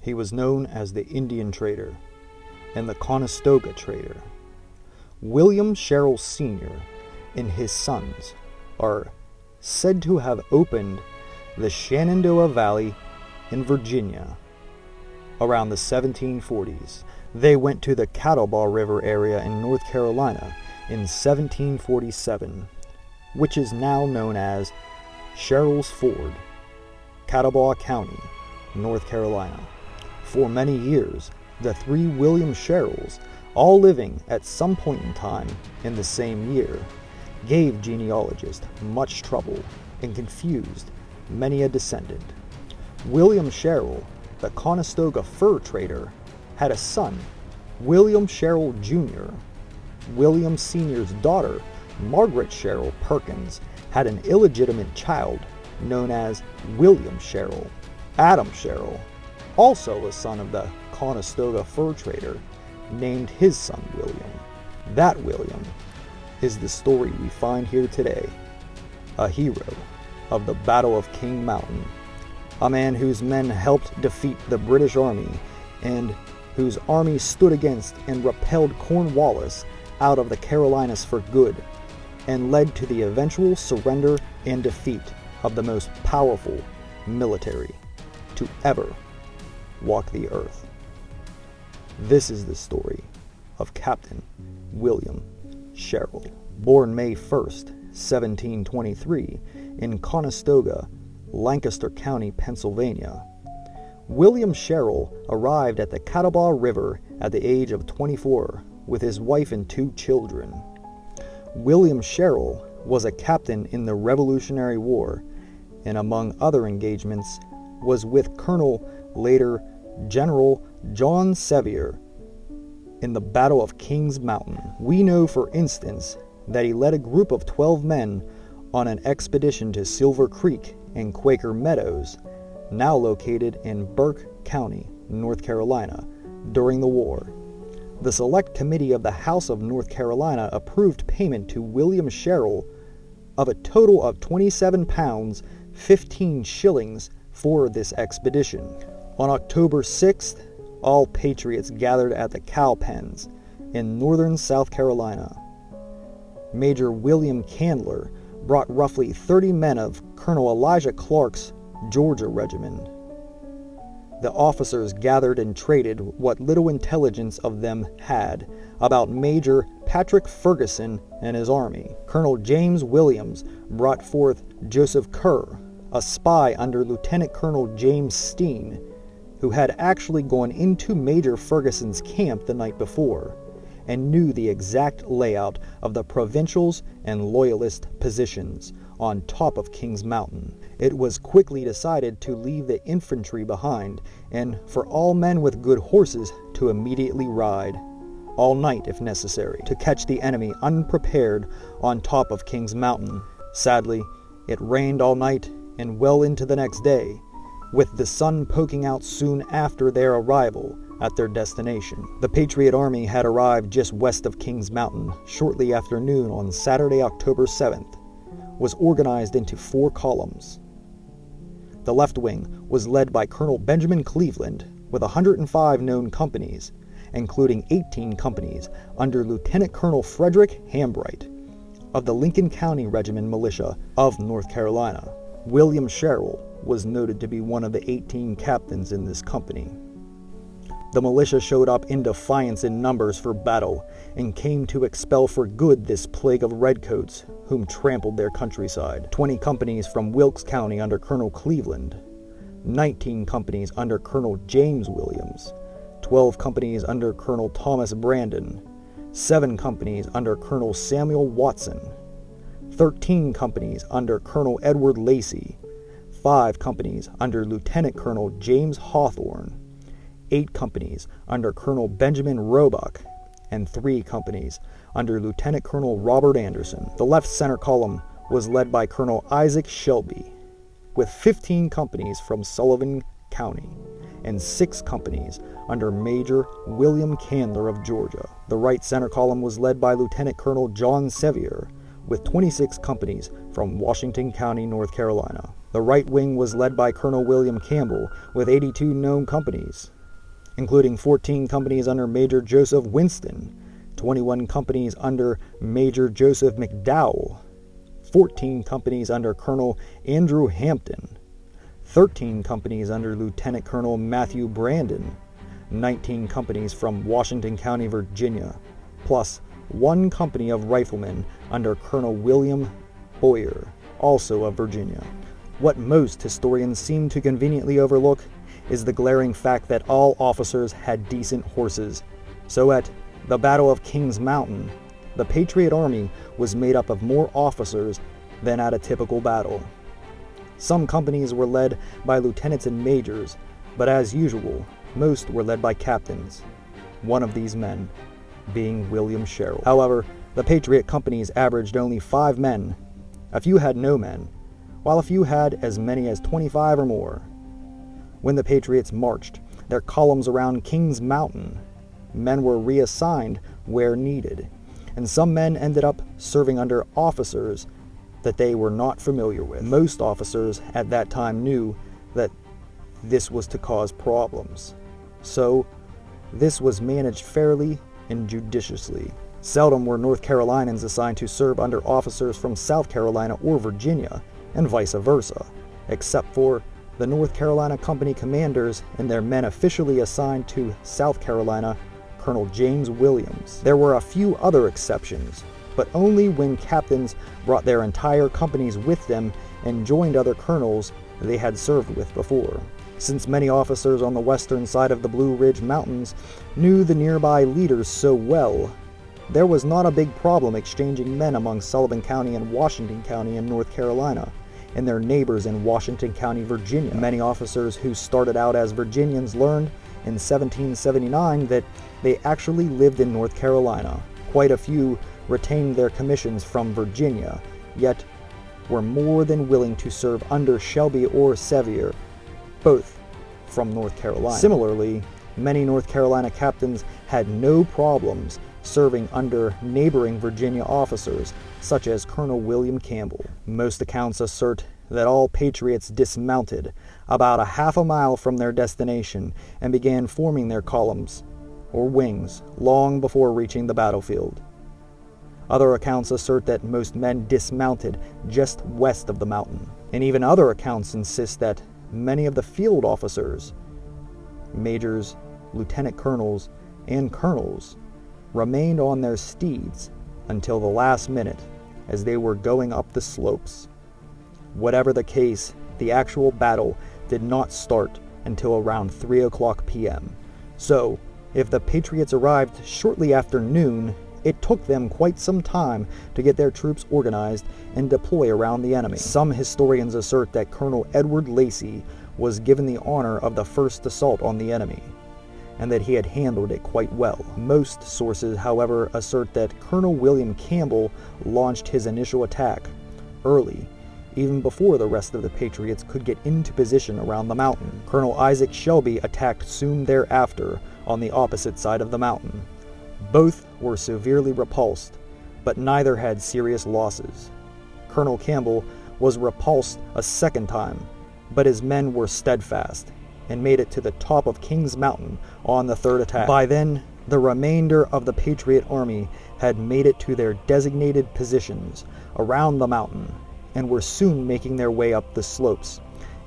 He was known as the Indian Trader and the Conestoga Trader. William Sherrill Sr. and his sons are said to have opened the Shenandoah Valley in Virginia around the 1740s. They went to the Catawba River area in North Carolina in 1747, which is now known as Sherrill's Ford, Catawba County, North Carolina. For many years, the three William Sherrills, all living at some point in time in the same year, gave genealogists much trouble and confused many a descendant. William Sherrill, the Conestoga fur trader, had a son, William Sherrill Jr. William Sr.'s daughter, Margaret Sherrill Perkins, had an illegitimate child known as William Sherrill. Adam Sherrill, also a son of the Conestoga fur trader, named his son William. That William is the story we find here today, a hero of the Battle of King Mountain, a man whose men helped defeat the British Army and whose army stood against and repelled Cornwallis out of the Carolinas for good, and led to the eventual surrender and defeat of the most powerful military to ever walk the earth. This is the story of Captain William Sherrill. Born May 1st, 1723, in Conestoga, Lancaster County, Pennsylvania, William Sherrill arrived at the Catawba River at the age of 24 with his wife and 2 children. William Sherrill was a captain in the Revolutionary War, and among other engagements was with Colonel, later General John Sevier, in the Battle of Kings Mountain. We know, for instance, that he led a group of 12 men on an expedition to Silver Creek and Quaker Meadows, now located in Burke County, North Carolina, during the war. The Select Committee of the House of North Carolina approved payment to William Sherrill of a total of 27 pounds 15 shillings for this expedition. On October 6th, all patriots gathered at the cow pens in northern South Carolina. Major William Candler brought roughly 30 men of Colonel Elijah Clark's Georgia Regiment. The officers gathered and traded what little intelligence of them had about Major Patrick Ferguson and his army. Colonel James Williams brought forth Joseph Kerr, a spy under Lieutenant Colonel James Steen, who had actually gone into Major Ferguson's camp the night before and knew the exact layout of the provincials and loyalist positions on top of Kings Mountain. It was quickly decided to leave the infantry behind and for all men with good horses to immediately ride, all night if necessary, to catch the enemy unprepared on top of Kings Mountain. Sadly, it rained all night and well into the next day, with the sun poking out soon after their arrival at their destination. The Patriot Army had arrived just west of Kings Mountain shortly after noon on Saturday, October 7th, was organized into 4 columns. The left wing was led by Colonel Benjamin Cleveland with 105 known companies, including 18 companies under Lieutenant Colonel Frederick Hambright of the Lincoln County Regiment Militia of North Carolina. William Sherrill was noted to be one of the 18 captains in this company. The militia showed up in defiance in numbers for battle and came to expel for good this plague of redcoats whom trampled their countryside. 20 companies from Wilkes County under Colonel Cleveland, 19 companies under Colonel James Williams, 12 companies under Colonel Thomas Brandon, 7 companies under Colonel Samuel Watson, 13 companies under Colonel Edward Lacey, 5 companies under Lieutenant Colonel James Hawthorne, 8 companies under Colonel Benjamin Roebuck, and 3 companies under Lieutenant Colonel Robert Anderson. The left center column was led by Colonel Isaac Shelby, with 15 companies from Sullivan County, and 6 companies under Major William Candler of Georgia. The right center column was led by Lieutenant Colonel John Sevier, with 26 companies from Washington County, North Carolina. The right wing was led by Colonel William Campbell, with 82 known companies, including 14 companies under Major Joseph Winston, 21 companies under Major Joseph McDowell, 14 companies under Colonel Andrew Hampton, 13 companies under Lieutenant Colonel Matthew Brandon, 19 companies from Washington County, Virginia, plus 1 company of riflemen under Colonel William Boyer, also of Virginia. What most historians seem to conveniently overlook is the glaring fact that all officers had decent horses. So at the Battle of Kings Mountain, the Patriot Army was made up of more officers than at a typical battle. Some companies were led by lieutenants and majors, but as usual, most were led by captains, one of these men being William Sherrill. However, the Patriot companies averaged only 5 men. A few had no men, while a few had as many as 25 or more. When the Patriots marched their columns around Kings Mountain, men were reassigned where needed, and some men ended up serving under officers that they were not familiar with. Most officers at that time knew that this was to cause problems, so this was managed fairly and judiciously. Seldom were North Carolinians assigned to serve under officers from South Carolina or Virginia, and vice versa, except for the North Carolina Company commanders and their men officially assigned to South Carolina, Colonel James Williams. There were a few other exceptions, but only when captains brought their entire companies with them and joined other colonels they had served with before. Since many officers on the western side of the Blue Ridge Mountains knew the nearby leaders so well, there was not a big problem exchanging men among Sullivan County and Washington County in North Carolina, and their neighbors in Washington County, Virginia. Many officers who started out as Virginians learned in 1779 that they actually lived in North Carolina. Quite a few retained their commissions from Virginia, yet were more than willing to serve under Shelby or Sevier, both from North Carolina. Similarly, many North Carolina captains had no problems serving under neighboring Virginia officers, such as Colonel William Campbell. Most accounts assert that all Patriots dismounted about a half a mile from their destination and began forming their columns, or wings, long before reaching the battlefield. Other accounts assert that most men dismounted just west of the mountain, and even other accounts insist that many of the field officers, majors, lieutenant colonels, and colonels, remained on their steeds until the last minute as they were going up the slopes. Whatever the case, the actual battle did not start until around 3 o'clock p.m. So, if the Patriots arrived shortly after noon, it took them quite some time to get their troops organized and deploy around the enemy. Some historians assert that Colonel Edward Lacey was given the honor of the first assault on the enemy, and that he had handled it quite well. Most sources, however, assert that Colonel William Campbell launched his initial attack early, even before the rest of the Patriots could get into position around the mountain. Colonel Isaac Shelby attacked soon thereafter on the opposite side of the mountain. Both were severely repulsed, but neither had serious losses. Colonel Campbell was repulsed a second time, but his men were steadfast and made it to the top of Kings Mountain on the third attack. By then, the remainder of the Patriot Army had made it to their designated positions around the mountain and were soon making their way up the slopes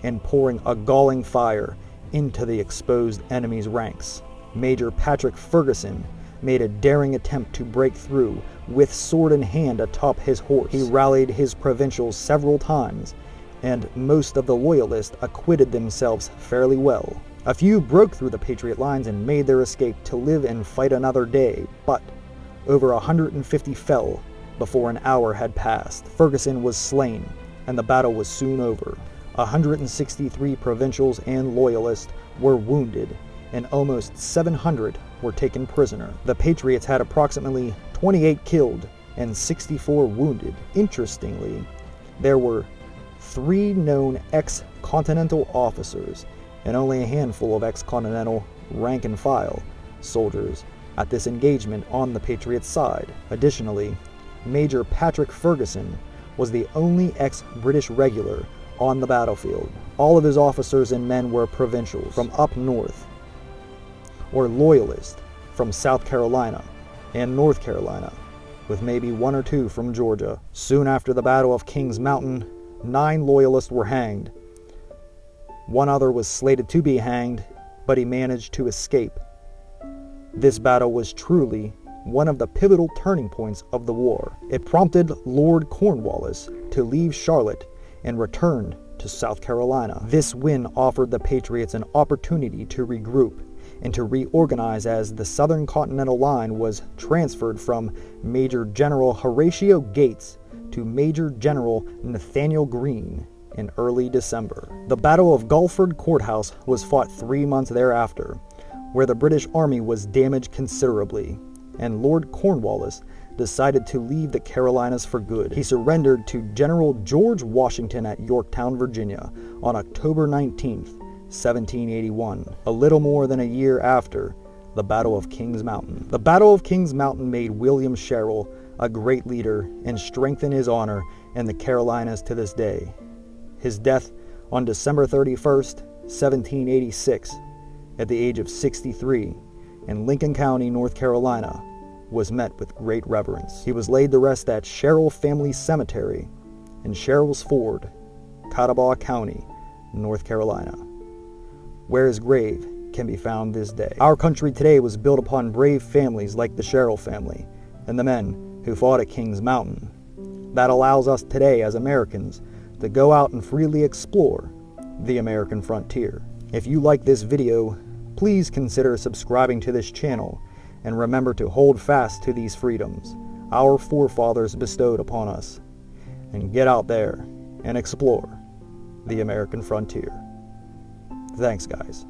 and pouring a galling fire into the exposed enemy's ranks. Major Patrick Ferguson made a daring attempt to break through with sword in hand atop his horse. He rallied his provincials several times, and most of the loyalists acquitted themselves fairly well. A few broke through the Patriot lines and made their escape to live and fight another day, but over 150 fell before an hour had passed. Ferguson was slain, and the battle was soon over. 163 provincials and loyalists were wounded, and almost 700 were taken prisoner. The Patriots had approximately 28 killed and 64 wounded. Interestingly, there were 3 known ex-Continental officers and only a handful of ex-Continental rank-and-file soldiers at this engagement on the Patriots' side. Additionally, Major Patrick Ferguson was the only ex-British regular on the battlefield. All of his officers and men were provincials from up north, or loyalists from South Carolina and North Carolina, with maybe one or two from Georgia. Soon after the Battle of Kings Mountain, 9 loyalists were hanged. One other was slated to be hanged, but he managed to escape. This battle was truly one of the pivotal turning points of the war. It prompted Lord Cornwallis to leave Charlotte and return to South Carolina. This win offered the Patriots an opportunity to regroup and to reorganize, as the Southern Continental Line was transferred from Major General Horatio Gates to Major General Nathaniel Greene in early December. The Battle of Gulford Courthouse was fought 3 months thereafter, where the British Army was damaged considerably, and Lord Cornwallis decided to leave the Carolinas for good. He surrendered to General George Washington at Yorktown, Virginia on October 19th, 1781, a little more than a year after the Battle of Kings Mountain. The Battle of Kings Mountain made William Sherrill a great leader and strengthened his honor in the Carolinas to this day. His death on December 31st, 1786, at the age of 63, in Lincoln County, North Carolina, was met with great reverence. He was laid to rest at Sherrill Family Cemetery in Sherrill's Ford, Catawba County, North Carolina, where his grave can be found this day. Our country today was built upon brave families like the Sherrill family and the men who fought at Kings Mountain. That allows us today as Americans to go out and freely explore the American frontier. If you like this video, please consider subscribing to this channel and remember to hold fast to these freedoms our forefathers bestowed upon us, and get out there and explore the American frontier. Thanks, guys.